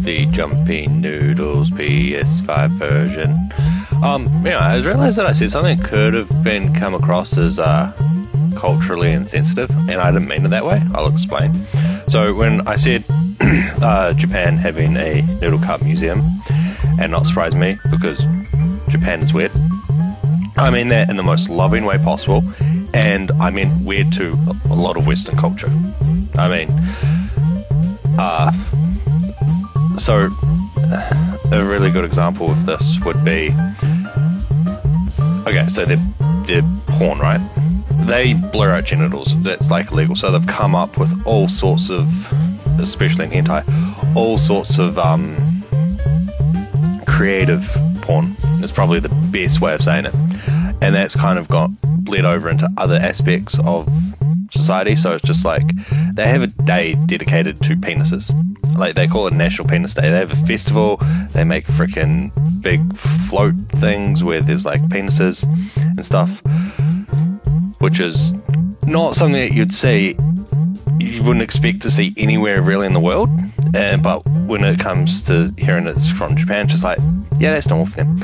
the Jumping Noodles PS5 version. I realized that I said something that could have been come across as culturally insensitive, and I didn't mean it that way. I'll explain. So when I said Japan having a noodle cup museum, and not surprise me because Japan is weird, I mean that in the most loving way possible, and I meant weird to a lot of Western culture. I mean, so a really good example of this would be, okay, so they're porn, right? They blur out genitals. That's like illegal. So they've come up with all sorts of, especially in hentai, all sorts of creative porn. It's probably the best way of saying it. And that's kind of got bled over into other aspects of society. So it's just like they have a day dedicated to penises. Like they call it National Penis Day. They have a festival. They make freaking big float things where there's like penises and stuff, which is not something that you wouldn't expect to see anywhere really in the world. But when it comes to hearing it's from Japan, it's just like, yeah, that's normal for them,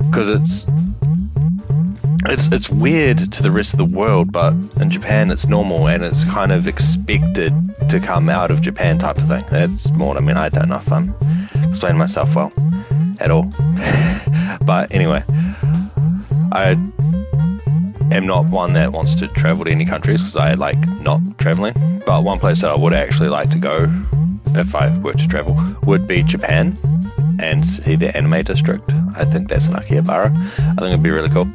because it's weird to the rest of the world, but in Japan it's normal and it's kind of expected to come out of Japan type of thing. That's more what I mean. I don't know if I'm explaining myself well at all. But anyway, I am not one that wants to travel to any countries because I like not traveling. But one place that I would actually like to go if I were to travel would be Japan and see the anime district. I think that's in Akihabara. I think it'd be really cool.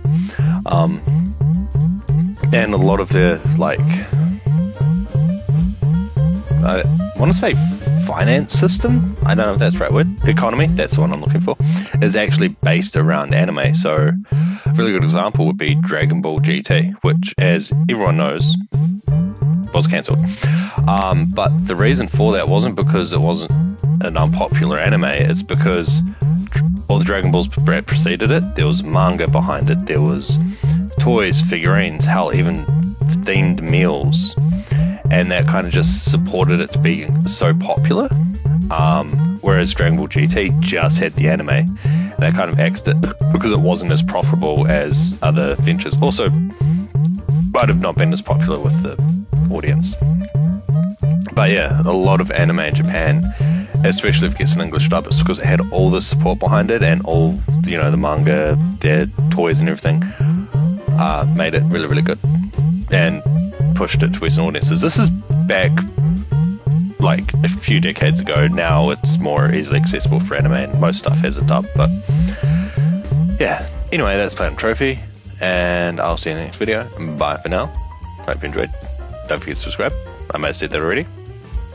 And a lot of their, like, I want to say finance system, I don't know if that's the right word, economy, that's the one I'm looking for, is actually based around anime. So a really good example would be Dragon Ball GT, which, as everyone knows, was cancelled. But the reason for that wasn't because it wasn't an unpopular anime, it's because all the Dragon Balls preceded it. There was manga behind it, there was toys, figurines, hell, even themed meals, and that kind of just supported it to being so popular. Whereas Dragon Ball GT just had the anime, and that kind of axed it because it wasn't as profitable as other ventures. Also, might have not been as popular with the audience. But yeah, a lot of anime in Japan, especially if it gets an English dub, it's because it had all the support behind it and all, the manga, their toys and everything, made it really, really good and pushed it to Western audiences. This is back like a few decades ago. Now it's more easily accessible for anime and most stuff has a dub. But yeah, anyway, that's Platinum Trophy, and I'll see you in the next video. Bye for now. Hope you enjoyed. Don't forget to subscribe. I may have said that already.